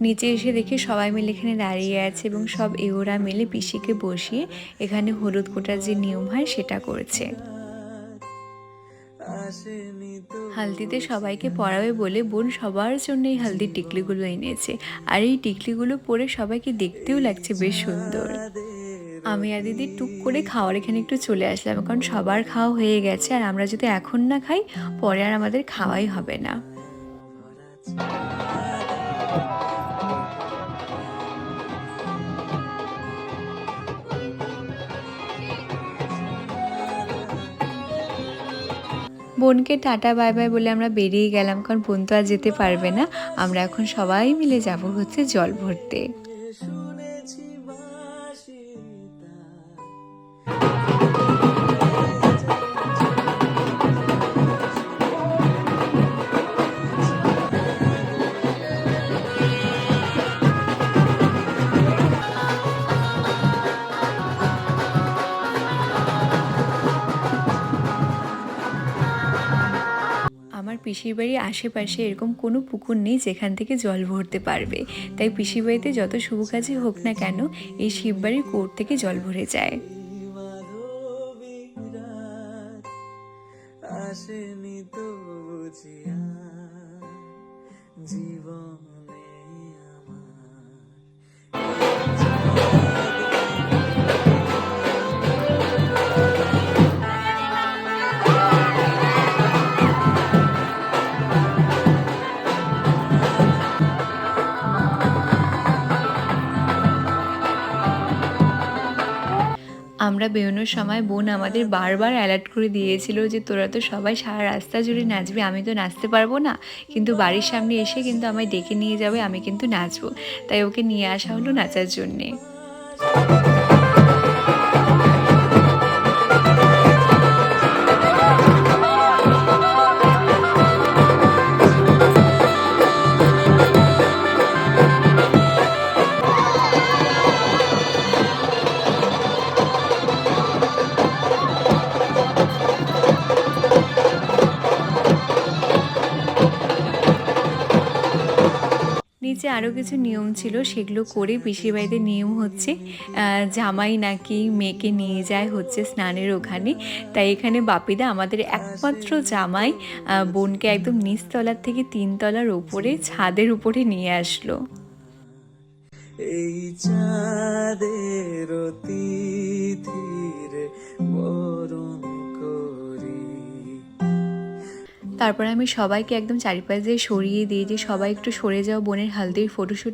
নিচে এসে দেখি সবাই মিলে এখানে দাঁড়িয়ে আছে এবং সব এওরা মিলে পিসিকে বসিয়ে এখানে হলুদ কোটার যে নিয়ম হয় সেটা করেছে। হালদিতে সবাইকে পরাবে বলে বোন সবার জন্য এই হালদির টিকলিগুলো এনেছে, আর এই টিকলিগুলো পরে সবাইকে দেখতেও লাগছে বেশ সুন্দর। আমি আর দিদি টুক করে খাওয়ার এখানে একটু চলে আসলাম, কারণ সবার খাওয়া হয়ে গেছে আর আমরা যদি এখন না খাই পরে আর আমাদের খাওয়াই হবে না। বোনকে টাটা বাই বাই বলে আমরা বেরিয়ে গেলাম, কারণ বোন তো আর যেতে পারবে না। আমরা এখন সবাই মিলে যাব হচ্ছে জল ভরতে। আমার পিসির বাড়ির আশেপাশে এরকম কোনো পুকুর নেই যেখান থেকে জল ভরতে পারবে, তাই পিসির বাড়িতে যত শুভ কাজই হোক না কেন এই শিববাড়ির কুয়োর থেকে জল ভরে যায়। আমরা বেরোনোর সময় বোন আমাদের বারবার অ্যালার্ট করে দিয়েছিল যে তোরা তো সবাই সারা রাস্তা জুড়ে নাচবে, আমি তো নাচতে পারবো না, কিন্তু বাড়ির সামনে এসে কিন্তু আমায় ডেকে নিয়ে যাবে, আমি কিন্তু নাচবো। তাই ওকে নিয়ে আসা হলো নাচার জন্যে। নিচে আরও কিছু নিয়ম ছিল, সেগুলো করে পিসির বাড়িতে নিয়ম হচ্ছে জামাই নাকি মেয়েকে নিয়ে যায় হচ্ছে স্নানের ওখানে। তাই এখানে বাপিদা আমাদের একমাত্র জামাই বোনকে একদম নিচতলার থেকে 3 তলার ওপরে ছাদের উপরে নিয়ে আসলো। এই চাঁদের তিথিরে বরণ করি। তারপর আমি সবাইকে একদম চারিপাশ দিয়ে সরিয়ে দিয়ে যে সবাই একটু সরে যাও, বোনের হালদির ফটোশ্যুট